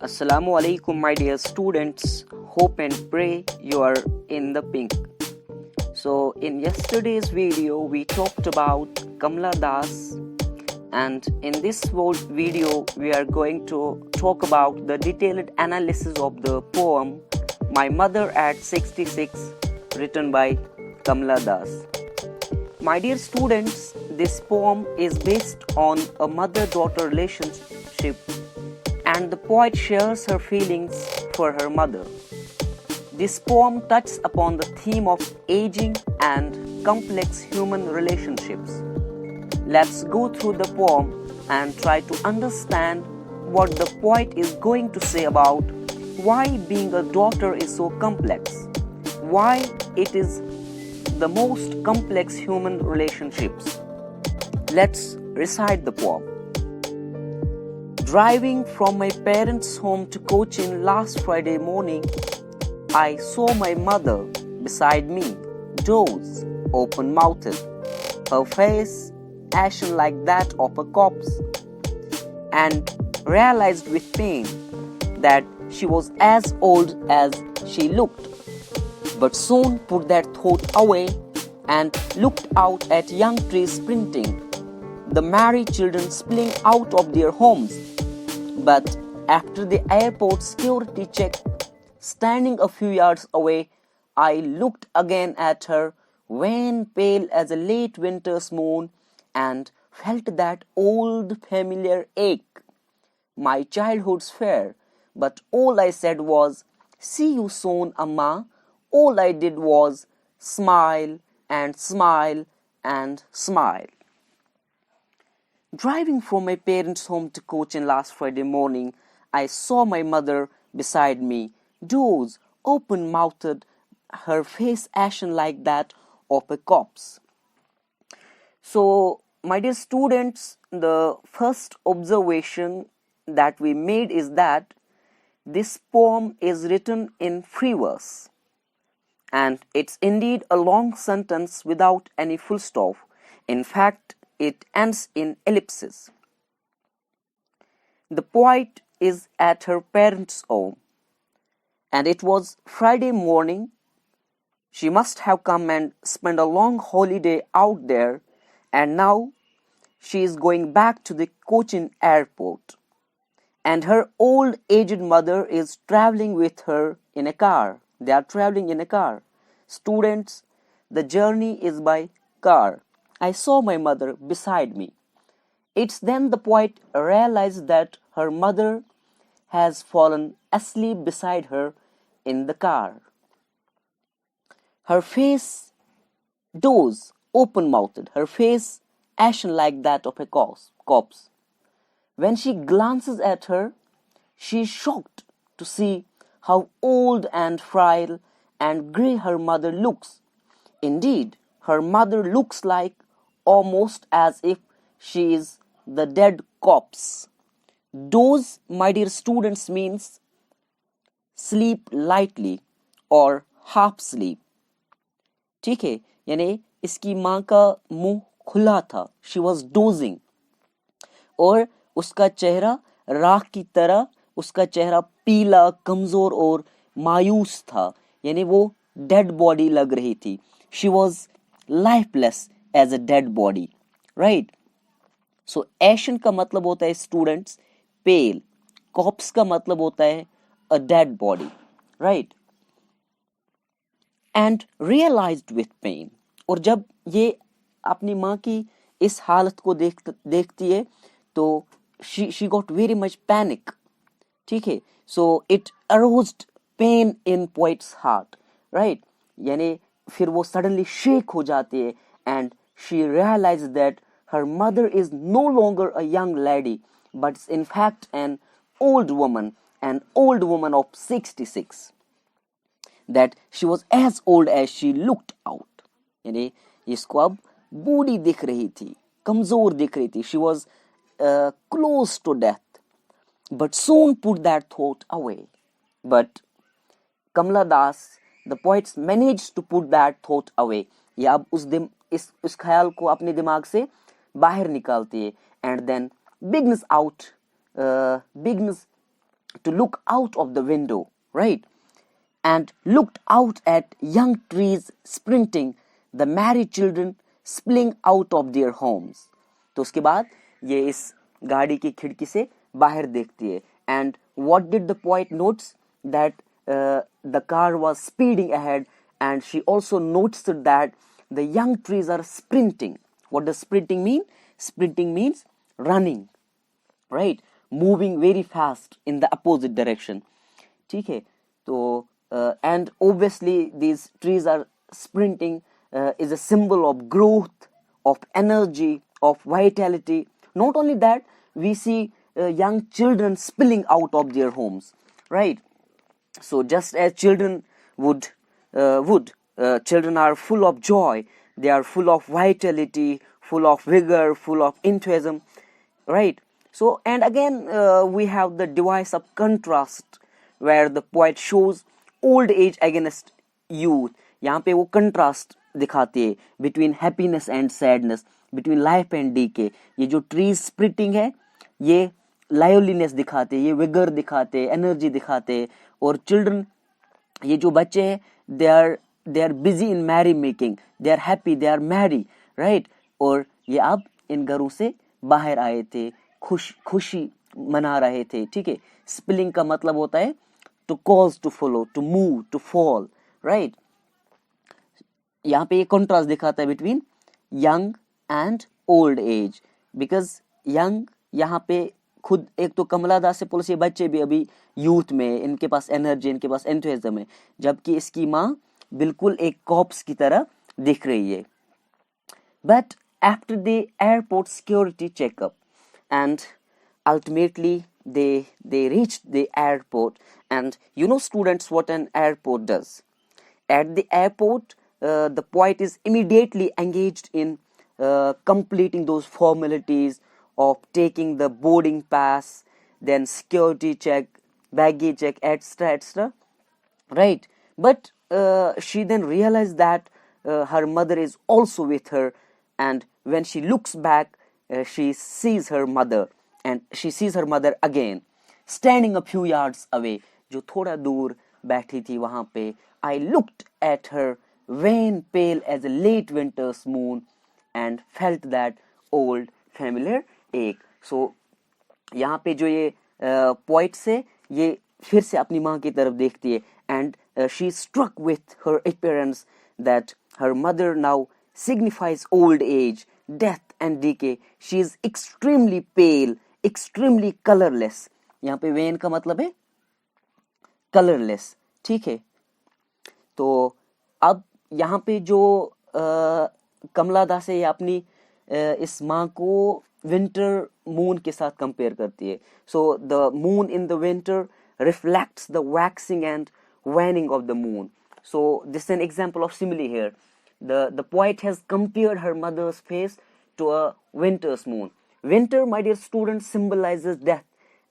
Assalamu alaikum, my dear students. Hope and pray you are in the pink. So, in yesterday's video, we talked about Kamala Das, and in this video, we are going to talk about the detailed analysis of the poem My Mother at 66, written by Kamala Das. My dear students, this poem is based on a mother-daughter relationship, and the poet shares her feelings for her mother. This poem touches upon the theme of aging and complex human relationships. Let's go through the poem and try to understand what the poet is going to say about why being a daughter is so complex, why it is the most complex human relationships. Let's recite the poem. Driving from my parents' home to Cochin last Friday morning, I saw my mother beside me, doze, open-mouthed, her face ashen like that of a corpse, and realized with pain that she was as old as she looked, but soon put that thought away and looked out at young trees sprinting, the merry children spilling out of their homes. But after the airport security check, standing a few yards away, I looked again at her, wan pale as a late winter's moon, and felt that old familiar ache, my childhood's fear. But all I said was, "See you soon, Amma." All I did was smile and smile and smile. Driving from my parents' home to Cochin last Friday morning, I saw my mother beside me, doze, open-mouthed, her face ashen like that of a corpse. So, my dear students, the first observation that we made is that this poem is written in free verse, and it's indeed a long sentence without any full stop. In fact, it ends in ellipses. The poet is at her parents' home, and it was Friday morning. She must have come and spent a long holiday out there, and now she is going back to the Cochin airport, and her old aged mother is traveling with her in a car. They are traveling in a car. Students, the journey is by car. I saw my mother beside me. It's then the poet realized that her mother has fallen asleep beside her in the car. Her face doze, open-mouthed, her face ashen like that of a corpse. When she glances at her, she is shocked to see how old and frail and grey her mother looks. Indeed, her mother looks like almost as if she is the dead corpse. Doze, my dear students, means sleep lightly or half sleep. ठीक है, यानी इसकी माँ का मुंह खुला था, she was dozing, और उसका चेहरा राख की तरह, उसका चेहरा पीला, कमजोर और मायूस था, यानी वो डेड बॉडी लग रही थी. She was lifeless as a dead body, right? So ashen का मतलब होता है students pale, corpse का मतलब होता है a dead body, right? And realized with pain. और जब ये अपनी माँ की इस हालत को देखती है तो she got very much panic. ठीक है, so it aroused pain in poet's heart, right? यानी फिर वो suddenly shake हो जाती है, and she realized that her mother is no longer a young lady, but is in fact an old woman of 66. That she was as old as she looked out. यानी इसको अब बूढ़ी दिख रही थी, कमजोर दिख रही थी. She was close to death, but soon put that thought away. But Kamala Das, the poet, managed to put that thought away. या अब इस ख्याल को अपने दिमाग से बाहर निकालती है, and then begins to look out of the window, right? And looked out at young trees sprinting, the married children spilling out of their homes. तो उसके बाद ये इस गाड़ी की खिड़की से बाहर देखती है. And what did the poet notes? That the car was speeding ahead, and she also noticed that the young trees are sprinting. What does sprinting mean? Sprinting means running, right? Moving very fast in the opposite direction. ठीक है, तो and obviously these trees are sprinting is a symbol of growth, of energy, of vitality. Not only that, we see young children spilling out of their homes, right? So just as children would children are full of joy, they are full of vitality, full of vigor, full of enthusiasm, right? So, and again we have the device of contrast where the poet shows old age against youth. यहाँ पे वो contrast दिखाते हैं between happiness and sadness, between life and decay. ये जो trees splitting है, ये liveliness दिखाते, ये vigor दिखाते, energy दिखाते. और children, ये जो बच्चे हैं, they are busy in merry making, they are happy, they are merry, right? और ये अब इन घरों से बाहर आए थे, खुशी मना रहे थे. ठीक है, स्पिलिंग का मतलब होता है to cause, to follow, to move, to fall, right? यहाँ पे ये contrast दिखाता है between young and old age, because young यहाँ पे खुद एक तो कमला दास से पुलिस, ये बच्चे भी अभी यूथ में, इनके पास एनर्जी, इनके पास एंथुसियाज्म है, जबकि इसकी माँ बिल्कुल एक कॉप्स की तरह दिख रही है. But after the airport security checkup, and ultimately they reached the airport, and you know students what an airport does. At the airport the poet is immediately engaged in completing those formalities of taking the boarding pass, then security check, baggage check, etc., right? But she then realized that her mother is also with her, and when she looks back she sees her mother, and she sees her mother again standing a few yards away, जो थोड़ा दूर बैठी थी वहां पे. I looked at her, wan pale as a late winter's moon, and felt that old familiar ache. So यहाँ पे जो ये poet से ये फिर से अपनी माँ की तरफ देखती है, and she is struck with her appearance, that her mother now signifies old age, death and decay. She is extremely pale, extremely colorless. यहाँ पे वेन का मतलब है colorless. ठीक है, तो अब यहाँ पे जो कमला दास है, ये अपनी इस माँ को विंटर मून के साथ कंपेयर करती है. So the moon in the winter reflects the waxing and waning of the moon. So this is an example of simile here. The poet has compared her mother's face to a winter's moon. Winter, my dear students, symbolizes death,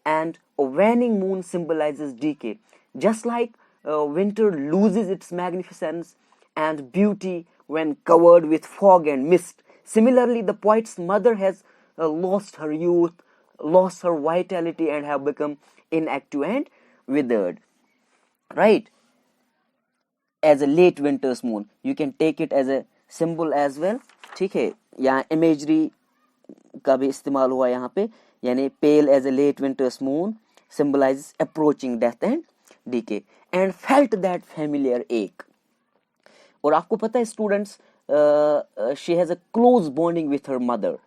and a waning moon symbolizes decay. Just like winter loses its magnificence and beauty when covered with fog and mist, similarly the poet's mother has lost her youth, lost her vitality, and have become inactive and withered, right? As a late winter's moon, you can take it as a symbol as well. ठीक है, यहाँ imagery का भी इस्तेमाल हुआ यहाँ पे, यानी pale as a late winter's moon symbolizes approaching death and decay, and felt that familiar ache. और आपको पता है students, she has a close bonding with her mother,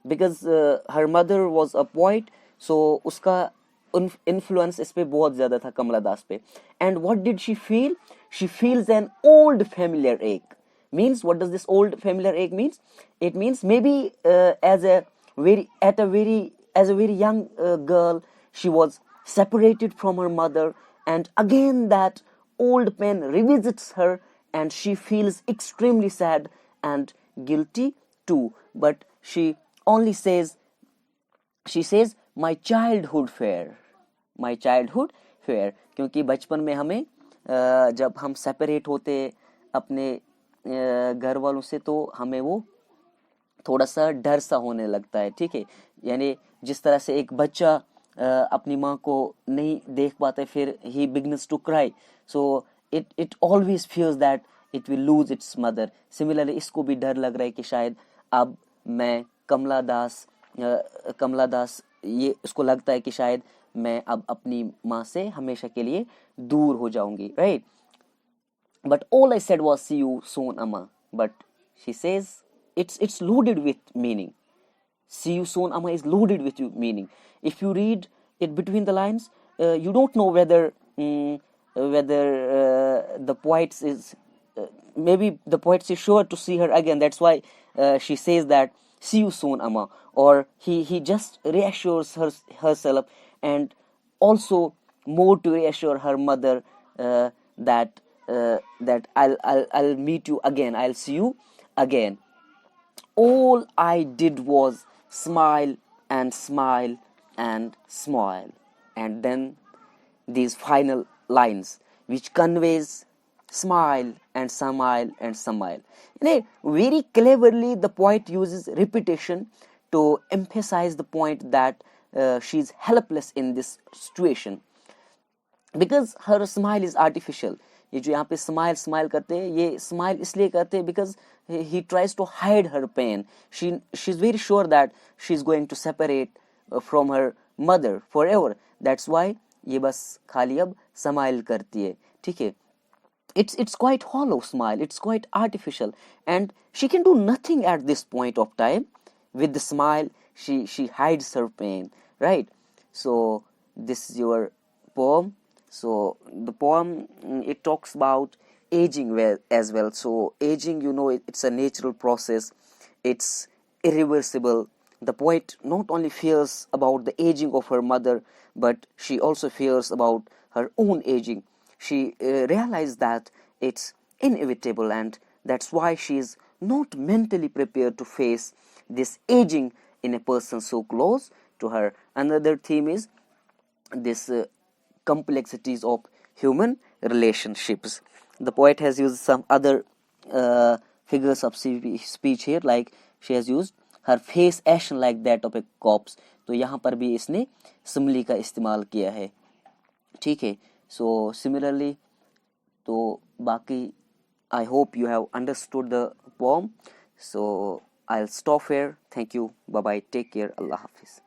because her mother was a poet, so उसका influence इस पे बहुत ज़्यादा था कमला दास पे. And what did she feel? She feels an old familiar ache. Means, what does this old familiar ache means? It means maybe as a very young girl, she was separated from her mother, and again that old pain revisits her, and she feels extremely sad and guilty too. But she only says, my childhood fair, my childhood fair. क्योंकि बचपन में हमें जब हम separate होते अपने घर वालों से, तो हमें वो थोड़ा सा डर सा होने लगता है. ठीक है, यानी जिस तरह से एक बच्चा अपनी माँ को नहीं देख पाता है, फिर he begins to cry. So it always fears that it will lose its mother. Similarly इसको भी डर लग रहा है कि शायद अब मैं कमला दास ये उसको लगता है कि शायद मैं अब अपनी माँ से हमेशा के लिए दूर हो जाऊंगी, right? But all I said was see you soon, Amma. But she says it's loaded with meaning. See you soon, Amma is loaded with meaning. If you read it between the lines, you don't know whether the poet is maybe the poet is sure to see her again. That's why she says that see you soon, Amma. Or he just reassures herself, and also more to reassure her mother that I'll meet you again. I'll see you again. All I did was smile and smile and smile. And then these final lines, which conveys smile and smile and smile. Very cleverly, the poet uses repetition to emphasize the point that she's helpless in this situation. Because her smile is artificial. ये जो यहाँ पे smile करते हैं, ये smile इसलिए करते हैं because he tries to hide her pain. She's very sure that she's going to separate from her mother forever. That's why ये बस खाली अब smile करती है, ठीक है? It's quite hollow smile. It's quite artificial, and she can do nothing at this point of time. With the smile, she hides her pain, right? So this is your poem. So the poem, it talks about aging as well. So aging, it's a natural process. It's irreversible. The poet not only fears about the aging of her mother, but she also fears about her own aging. She realized that it's inevitable, and that's why she is not mentally prepared to face this aging in a person so close to her. Another theme is this complexities of human relationships. The poet has used some other figures of speech here, like she has used her face ashen like that of a corpse. तो यहाँ पर भी इसने simile का इस्तेमाल किया है, ठीक है? So similarly, तो बाकी I hope you have understood the poem. So I'll stop here. Thank you. Bye bye. Take care. Allah Hafiz.